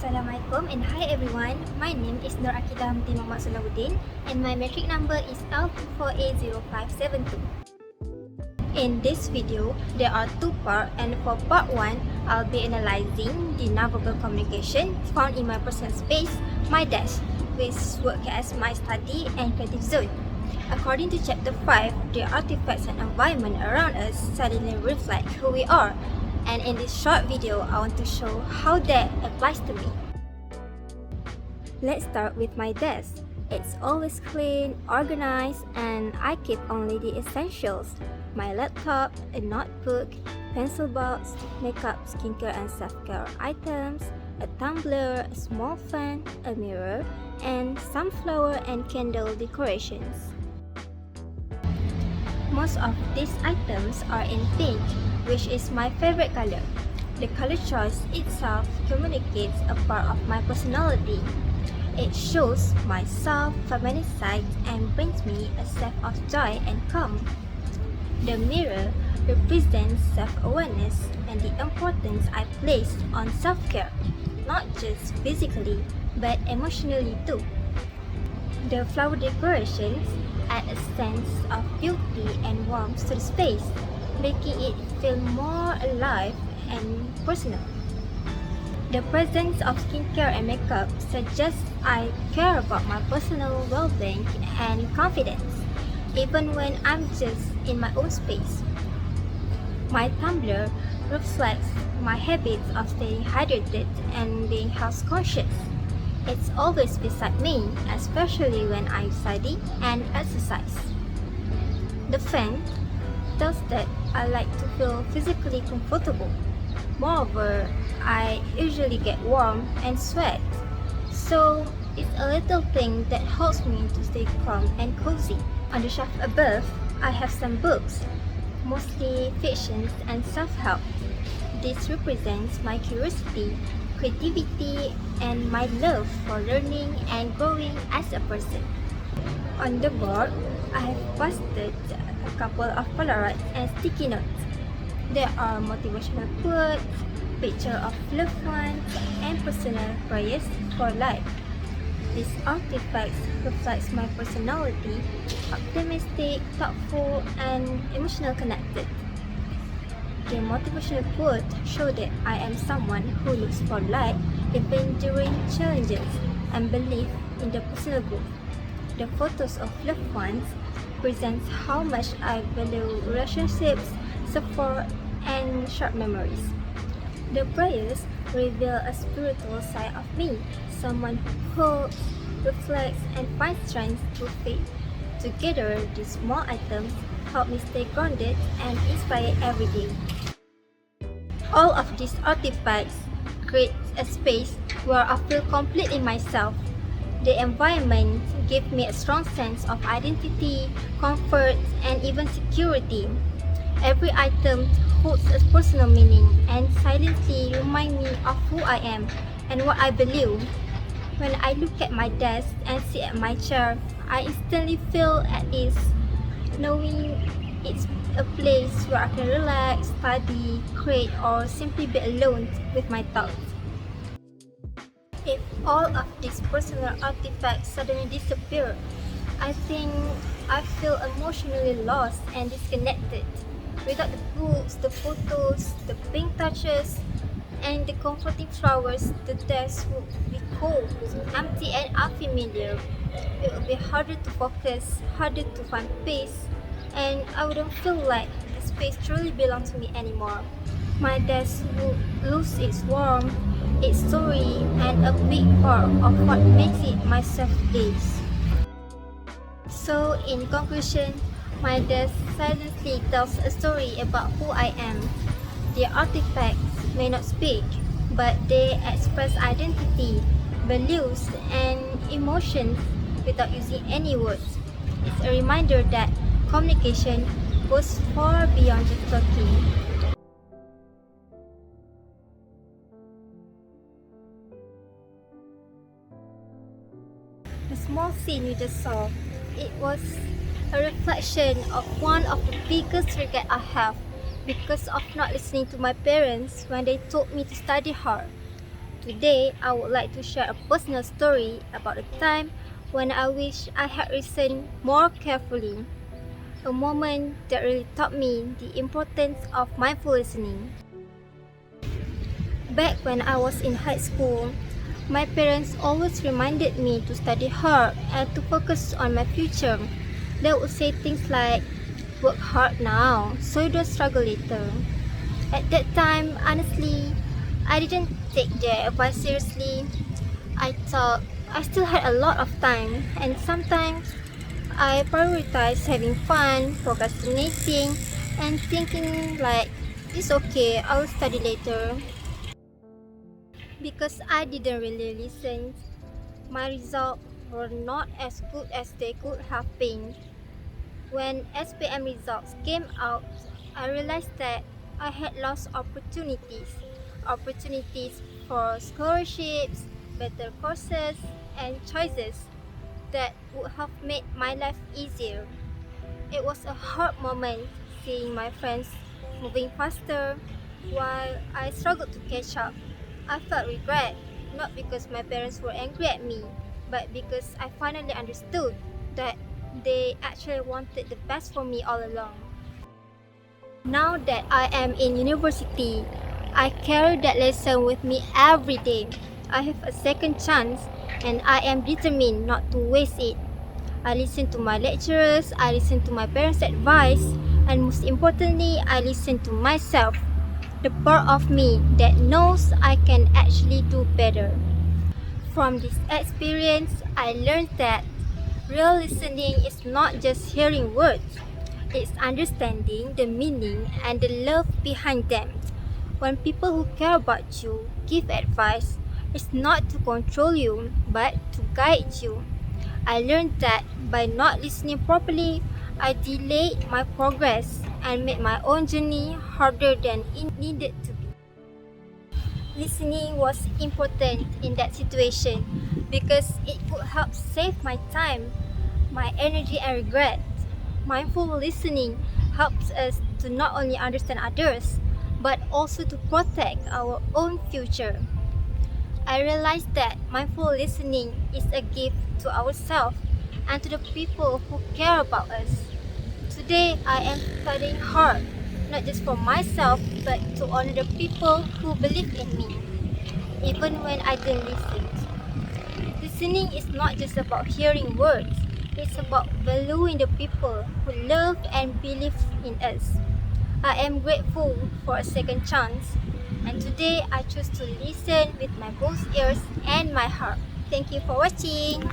Assalamualaikum and hi everyone. My name is Nur Aqilah Binti Solahuddin and my metric number is L24A0572. In this video, there are two parts, and for part 1, I'll be analyzing the nonverbal communication found in my personal space, my desk, which works as my study and creative zone. According to chapter 5, the artifacts and environment around us suddenly reflect who we are. And in this short video, I want to show how that applies to me. Let's start with my desk. It's always clean, organized, and I keep only the essentials. My laptop, a notebook, pencil box, makeup, skincare and self-care items, a tumbler, a small fan, a mirror, and some flower and candle decorations. Most of these items are in pink, which is my favorite color. The color choice itself communicates a part of my personality. It shows my soft, feminine side and brings me a sense of joy and calm. The mirror represents self-awareness and the importance I place on self-care, not just physically, but emotionally too. The flower decorations add a sense of beauty and warmth to the space, making it feel more alive and personal. The presence of skincare and makeup suggests I care about my personal well-being and confidence, even when I'm just in my own space. My tumbler reflects my habits of staying hydrated and being health conscious. It's always beside me, especially when I study and exercise. The fan tells that I like to feel physically comfortable. Moreover, I usually get warm and sweat, so it's a little thing that helps me to stay calm and cozy. On the shelf above, I have some books, mostly fictions and self-help. This represents my curiosity, creativity, and my love for learning and growing as a person. On the board, I have posted a couple of Polaroids and sticky notes. There are motivational quotes, pictures of loved ones, and personal prayers for life. These artifacts reflect my personality, optimistic, thoughtful, and emotional connected. The motivational quote show that I am someone who looks for light even during challenges and believe in the personal growth. The photos of loved ones presents how much I value relationships, support, and short memories. The prayers reveal a spiritual side of me, someone who hopes, reflects, and finds strength through faith. Together, these small items help me stay grounded and inspired every day. All of these artifacts create a space where I feel complete in myself. The environment gives me a strong sense of identity, comfort, and even security. Every item holds a personal meaning and silently reminds me of who I am and what I believe. When I look at my desk and sit at my chair, I instantly feel at ease, knowing it's a place where I can relax, study, create, or simply be alone with my thoughts. If all of these personal artifacts suddenly disappear, I think I feel emotionally lost and disconnected. Without the books, the photos, the pink touches, and the comforting flowers, the desk would be cold, empty, and unfamiliar. It would be harder to focus, harder to find peace, and I wouldn't feel like the space truly belongs to me anymore. My desk would lose its warmth, its story, and a big part of what makes it my safe place. So, in conclusion, my desk silently tells a story about who I am. The artifacts may not speak, but they express identity, values, and emotions without using any words. It's a reminder that communication goes far beyond just talking. The small scene you just saw, it was a reflection of one of the biggest regrets I have because of not listening to my parents when they told me to study hard. Today, I would like to share a personal story about a time when I wish I had listened more carefully. A moment that really taught me the importance of mindful listening. Back when I was in high school, my parents always reminded me to study hard and to focus on my future. They would say things like, work hard now so you don't struggle later. At that time, honestly, I didn't take their advice seriously. I thought I still had a lot of time, and sometimes I prioritized having fun, procrastinating, and thinking like, it's okay, I'll study later. Because I didn't really listen, my results were not as good as they could have been. When SPM results came out, I realized that I had lost opportunities for scholarships, better courses, and choices that would have made my life easier. It was a hard moment seeing my friends moving faster while I struggled to catch up. I felt regret, not because my parents were angry at me, but because I finally understood that they actually wanted the best for me all along. Now that I am in university, I carry that lesson with me every day. I have a second chance and I am determined not to waste it. I listen to my lecturers, I listen to my parents' advice, and most importantly, I listen to myself, the part of me that knows I can actually do better. From this experience, I learned that real listening is not just hearing words, it's understanding the meaning and the love behind them. When people who care about you give advice, it's not to control you, but to guide you. I learned that by not listening properly, I delayed my progress and made my own journey harder than it needed to be. Listening was important in that situation because it could help save my time, my energy, and regret. Mindful listening helps us to not only understand others, but also to protect our own future. I realized that mindful listening is a gift to ourselves and to the people who care about us. Today, I am studying hard, not just for myself, but to honor the people who believe in me, even when I didn't listen. Listening is not just about hearing words, it's about valuing the people who love and believe in us. I am grateful for a second chance, and today I choose to listen with my both ears and my heart. Thank you for watching.